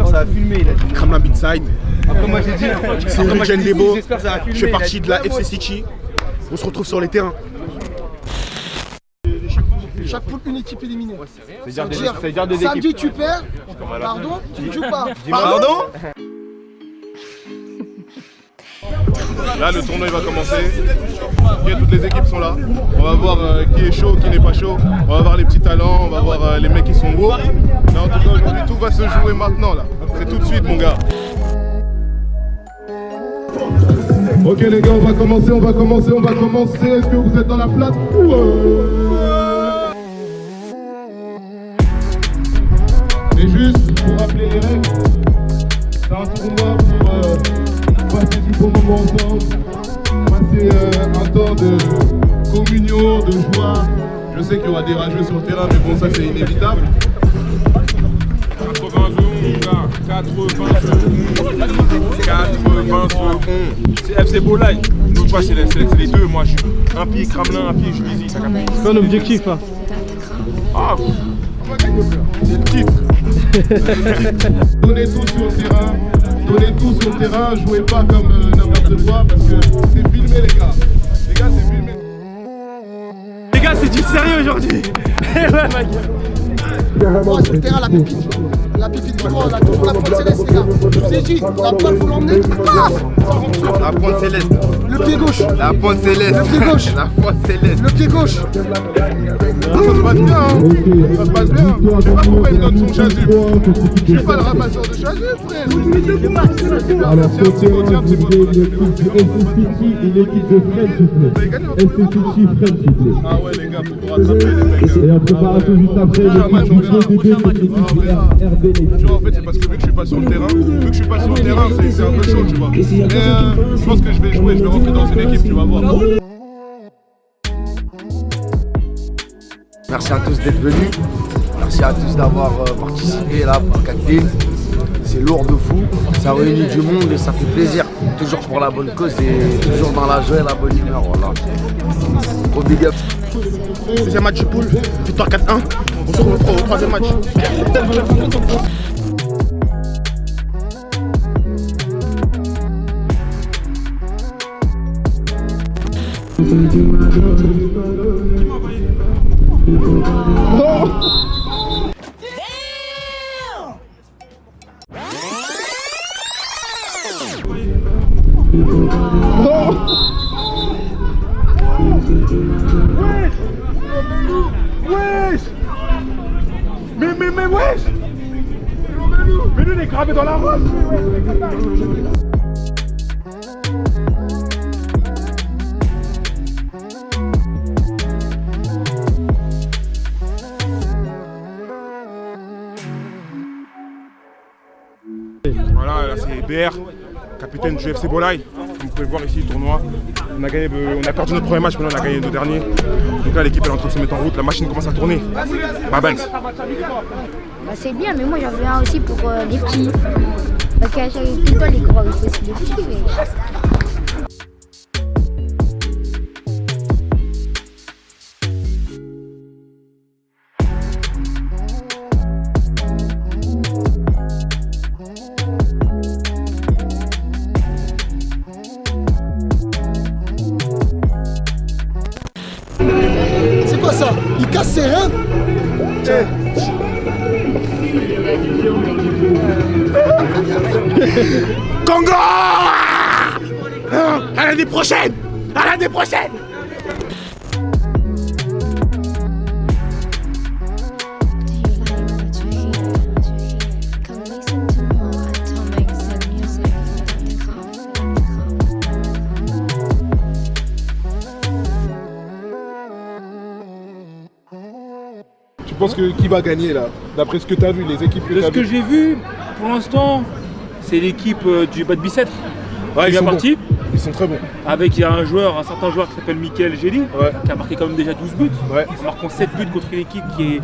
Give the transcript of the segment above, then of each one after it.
j'espère que ça va filmer. Il a dit. Kremlin Beatside. Après, moi j'ai dit. C'est Eugène Debo. J'espère que ça va filmer. Je fais partie de la FC City. On se retrouve sur les terrains. Chaque poule, une équipe éliminée. C'est-à-dire des Samedi, équipes. tu perds. Pardon, tu ne joues pas. Pardon? Là, le tournoi il va commencer. Ok, toutes les équipes sont là. On va voir qui est chaud, qui n'est pas chaud. On va voir les petits talents, on va voir les mecs qui sont beaux. Mais en tout cas, aujourd'hui, tout va se jouer maintenant là. C'est tout de suite, mon gars. Ok les gars, on va commencer. Est-ce que vous êtes dans la place? Et juste pour rappeler les règles, c'est un tournoi pour passer du bon moment ensemble, passer un temps de communion, de joie. Je sais qu'il y aura des rageux sur le terrain, mais bon, ça c'est inévitable. 80 secondes. C'est FC Bolaï. L'autre fois, c'est les deux. Moi, je suis un pied Kremlin, un pied Juvisy. C'est quoi l'objectif là? Ah, C'est le titre. Donnez tout sur le terrain. Donnez tout sur le terrain. Jouez pas comme n'importe quoi parce que c'est filmé, les gars. Les gars, c'est filmé. Les gars, c'est du sérieux aujourd'hui. Ouais, ma gueule. Moi, sur le terrain, la pépite. La pépite du roi, la pointe céleste, les gars. Je vous ai dit, la balle, faut l'emmener. Paf, ça rentre sur La pointe céleste. le pied gauche. La pointe céleste. Le pied gauche. La pointe céleste. Le pied gauche. Ça se passe bien, hein. Ça se passe bien. Je sais pas pourquoi il donne son chasuble. Je suis pas le ramasseur de chasuble, frère. Alors, tiens un petit mot. Une équipe de Fred, s'il vous plaît. FC City, Fred, s'il vous plaît. Ah ouais, les gars, faut vous rattraper, les mecs. Et en préparation juste après, l'équipe RB. Tu vois, en fait, c'est parce que vu que je suis pas sur le terrain, c'est un peu chaud, tu vois. Mais je pense que je vais jouer, je vais rentrer dans une équipe, tu vas voir. Merci à tous d'être venus. Merci à tous d'avoir participé là pour 4 villes. C'est lourd de fou. Ça réunit du monde et ça fait plaisir. Toujours pour la bonne cause et toujours dans la joie et la bonne humeur. Voilà. Gros big up. Deuxième match du pool, victoire 4-1. On se retrouve au troisième match. wesh! Mais wesh! Mais nous, on est gravé dans la roche! Voilà, là c'est BR, capitaine du FC Bolaï. Comme vous pouvez voir ici, le tournoi. On a perdu notre premier match, mais là on a gagné nos derniers. Donc là l'équipe est en train de se mettre en route, la machine commence à tourner. Banks. Bah, c'est bien, mais moi j'en veux un aussi pour les petits. Parce qu'à chaque fois, les gros, il faut aussi des petits. Mais... C'est quoi ça? Il casse ses reins? Tiens. Congo! À l'année prochaine! À l'année prochaine! Tu penses que qui va gagner là? D'après ce que tu as vu, les équipes que tu as De ce que j'ai vu, pour l'instant, c'est l'équipe du Bad Bicêtre qui est bien partie. Ils sont très bons. Avec il y a un certain joueur qui s'appelle Mickaël Gély, qui a marqué quand même déjà 12 buts. Ouais. En marquant 7 buts contre une équipe qui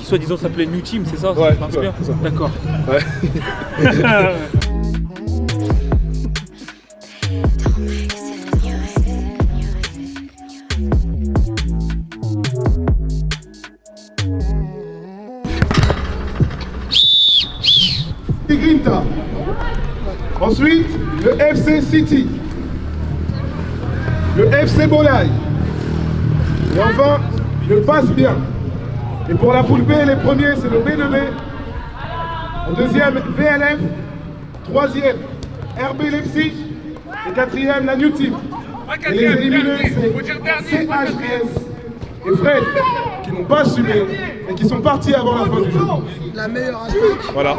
soi-disant s'appelait New Team, c'est ça? Ouais, ça bien. c'est ça. D'accord. Ouais. Grinta. Ensuite, le FC City. Le FC Bolaï. Et enfin, le Passe Bien. Et pour la poule B, les premiers, c'est le B2B. En deuxième, VLF. Troisième, RB Leipzig. Et quatrième, la New Team. Et les éliminés, c'est CHS et Fred, qui n'ont pas assumé et qui sont partis avant la fin du jeu. La meilleure attaque. Voilà,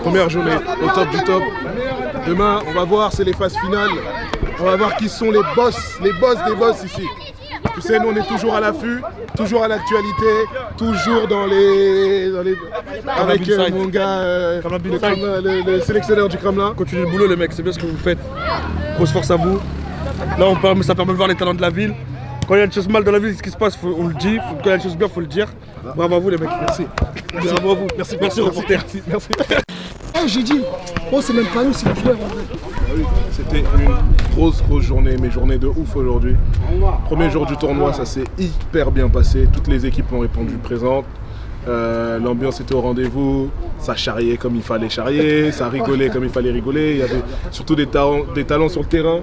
première journée, au top du top. Demain, on va voir, c'est les phases finales. On va voir qui sont les boss des boss ici. Tu sais, nous on est toujours à l'affût, toujours à l'actualité, toujours dans les avec mon gars, le sélectionneur du Kremlin. Continuez le boulot les mecs, c'est bien ce que vous faites. Grosse force à vous. Là ça permet de voir les talents de la ville. Quand il y a une chose mal dans la ville, ce qui se passe, on le dit. Quand il y a une chose bien, il faut le dire. Bravo à vous les mecs, merci. Bravo à vous, merci reporter. Merci. J'ai dit, oh c'est même pas nous, c'est le joueur en vrai. C'était une grosse journée, mais journée de ouf aujourd'hui. Premier jour du tournoi, ça s'est hyper bien passé. Toutes les équipes ont répondu présentes. L'ambiance était au rendez-vous, ça charriait comme il fallait charrier, ça rigolait comme il fallait rigoler. Il y avait surtout des talents sur le terrain.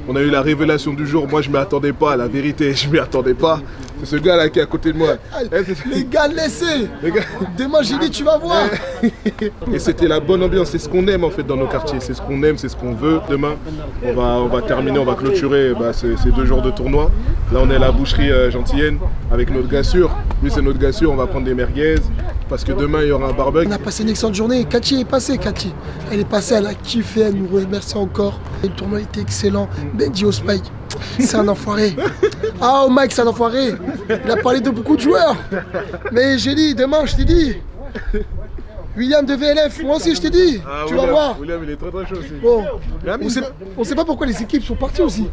On a eu la révélation du jour, moi je m'y attendais pas, la vérité, je m'y attendais pas. C'est ce gars là qui est à côté de moi. Les gars, laissez. Demain j'ai dit tu vas voir. Et c'était la bonne ambiance, c'est ce qu'on aime en fait dans nos quartiers, c'est ce qu'on aime, c'est ce qu'on veut. Demain on va terminer, on va clôturer ces 2 jours de tournoi. Là on est à la boucherie Gentillienne avec notre gars sûr. Lui c'est notre gars sûr, on va prendre des merguez parce que demain il y aura un barbecue. On a passé une excellente journée, Cathy est passée, Cathy. Elle est passée, elle a kiffé, elle nous remercie encore. Le tournoi était excellent. Benji au Spike, c'est un enfoiré. Ah, oh Mike, c'est un enfoiré. Il a parlé de beaucoup de joueurs. Mais j'ai dit, demain, je t'ai dit. William de VLF, moi aussi, je t'ai dit. Ah, tu vas voir. William, il est très chaud aussi. Bon, on sait pas pourquoi les équipes sont parties aussi.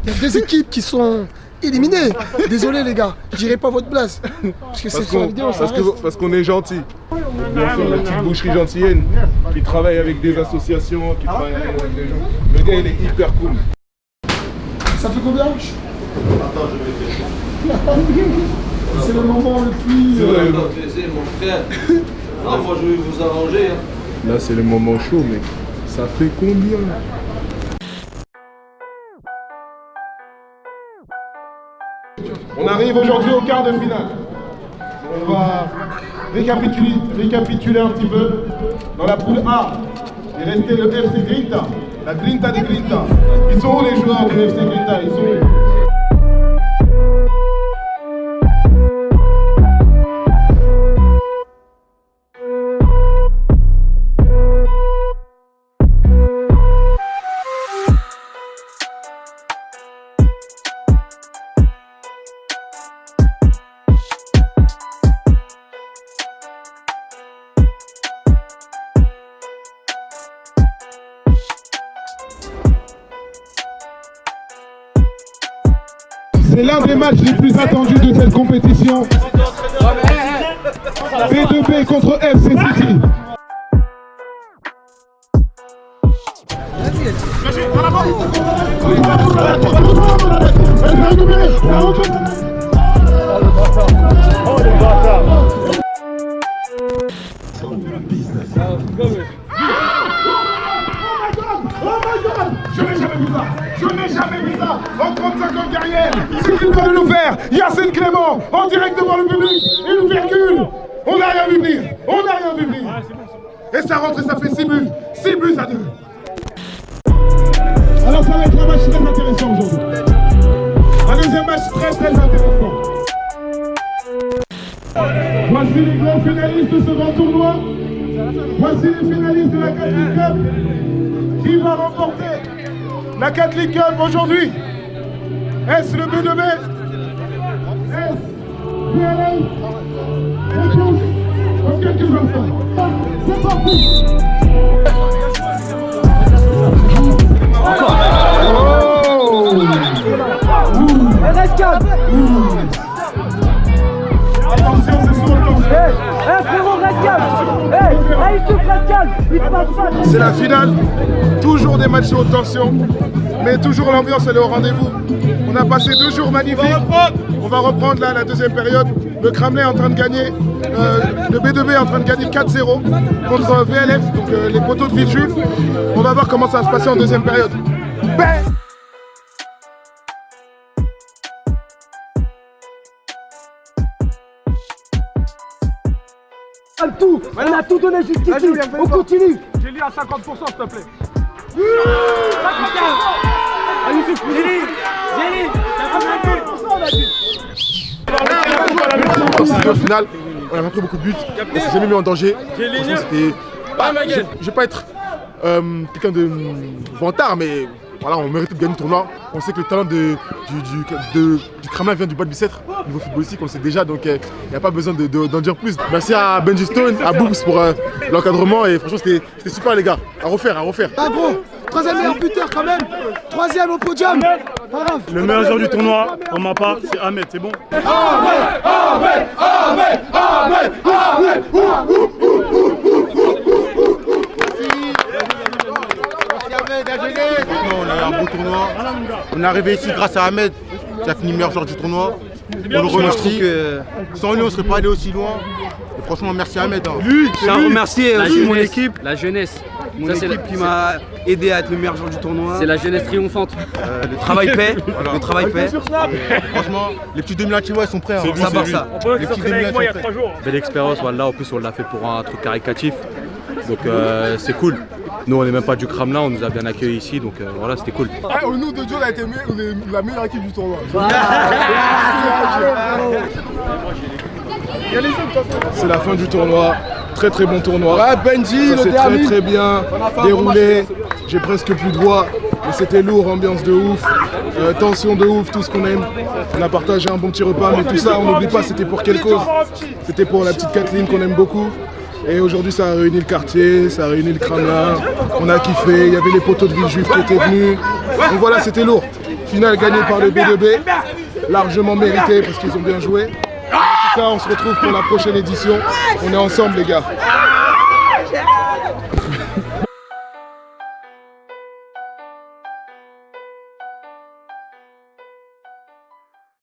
Il y a 2 équipes qui sont éliminées. Désolé les gars, je dirai pas votre place. Parce que c'est sur la vidéo, ça reste. Parce qu'on est gentil. Bien sûr, la petite boucherie Gentillienne qui travaille avec des associations, qui travaille avec des gens. Le gars, il est hyper cool. Ça fait combien? Attends, je vais faire. C'est le moment le plus... mon frère. Non, moi je vais vous arranger. Là, c'est le moment chaud, mec. Ça fait combien? On arrive aujourd'hui au quart de finale. On va récapituler un petit peu. Dans la poule A, il est resté le FC Grinta, la Grinta de Grinta. Ils sont où les joueurs du FC Grinta? Ils sont où? C'est l'un des matchs les plus attendus de cette compétition. B2B contre FC City. Je n'ai jamais vu ça en 35 ans de carrière. C'est qu'il va nous faire. Yacine Clément en direct devant le public. Une virgule. On n'a rien vu venir. On n'a rien vu venir. Et ça rentre et ça fait 6 buts. 6 buts à 2. Alors ça va être un match très intéressant aujourd'hui. Un deuxième match très intéressant. Voici les grands finalistes de ce grand tournoi. Voici les finalistes de la Catholic Cup. Qui va remporter la Catholic Cup aujourd'hui? Est-ce le B2B? Est-ce VLF? Réponse dans quelques instants. C'est parti! Attention, c'est sous C'est la finale, toujours des matchs haute tension, mais toujours l'ambiance elle est au rendez-vous. On a passé 2 jours magnifiques, on va reprendre là la deuxième période. Le Kremlin est en train de gagner, le B2B est en train de gagner 4-0 contre VLF, donc les poteaux de Villejuif. On va voir comment ça va se passer en deuxième période. Ben Tout, on a tout donné jusqu'ici, on continue. J'ai lu à 50% s'il te plaît. Au final, on a pas pris beaucoup de buts, on s'est jamais mis en danger. Franchement, c'était. Je vais pas être quelqu'un de vantard, mais voilà, on mérite de gagner le tournoi. On sait que le talent du Kremlin vient du bas de Bicêtre, au niveau footballistique, on le sait déjà, donc il n'y a pas besoin d'en dire plus. Merci à Benji Stone, à Boobs pour l'encadrement, et franchement, c'était super les gars. À refaire. Ah gros, troisième meilleur buteur quand même. Troisième au podium. Pas grave. Le meilleur joueur du tournoi, pour ma part, c'est Ahmed, c'est bon. On a eu un beau tournoi. On est arrivé ici grâce à Ahmed, qui a fini meilleur joueur du tournoi. On le remercie. Sans lui, on ne serait pas allé aussi loin. Et franchement, merci à Ahmed. Je tiens à remercier aussi mon équipe. La jeunesse. Ça, c'est l'équipe qui m'a aidé à être le meilleur joueur du tournoi. C'est la jeunesse triomphante. Le travail paie. Voilà. Le travail paie. Franchement, les petits 2000 ils sont prêts. Ça barre ça. Les petits 2000 il y a 3 jours. Belle expérience, voilà. En plus, on l'a fait pour un truc caricatif. Donc, c'est cool. Nous, on n'est même pas du Kremlin, on nous a bien accueillis ici, donc voilà, c'était cool. Au nom de Dieu, on a été la meilleure équipe du tournoi. C'est la fin du tournoi. Très bon tournoi. Ouais, Benji, ça s'est très bien déroulé. J'ai presque plus de voix, mais c'était lourd, ambiance de ouf, tension de ouf, tout ce qu'on aime. On a partagé un bon petit repas, mais tout ça, on n'oublie pas, c'était pour quelle cause? C'était pour la petite Kathleen qu'on aime beaucoup. Et aujourd'hui, ça a réuni le quartier, ça a réuni le Kremlin. On a kiffé, il y avait les poteaux de Villejuif qui étaient venus. Donc voilà, c'était lourd. Finale gagnée par le B2B, largement mérité parce qu'ils ont bien joué. En tout cas, on se retrouve pour la prochaine édition. On est ensemble, les gars.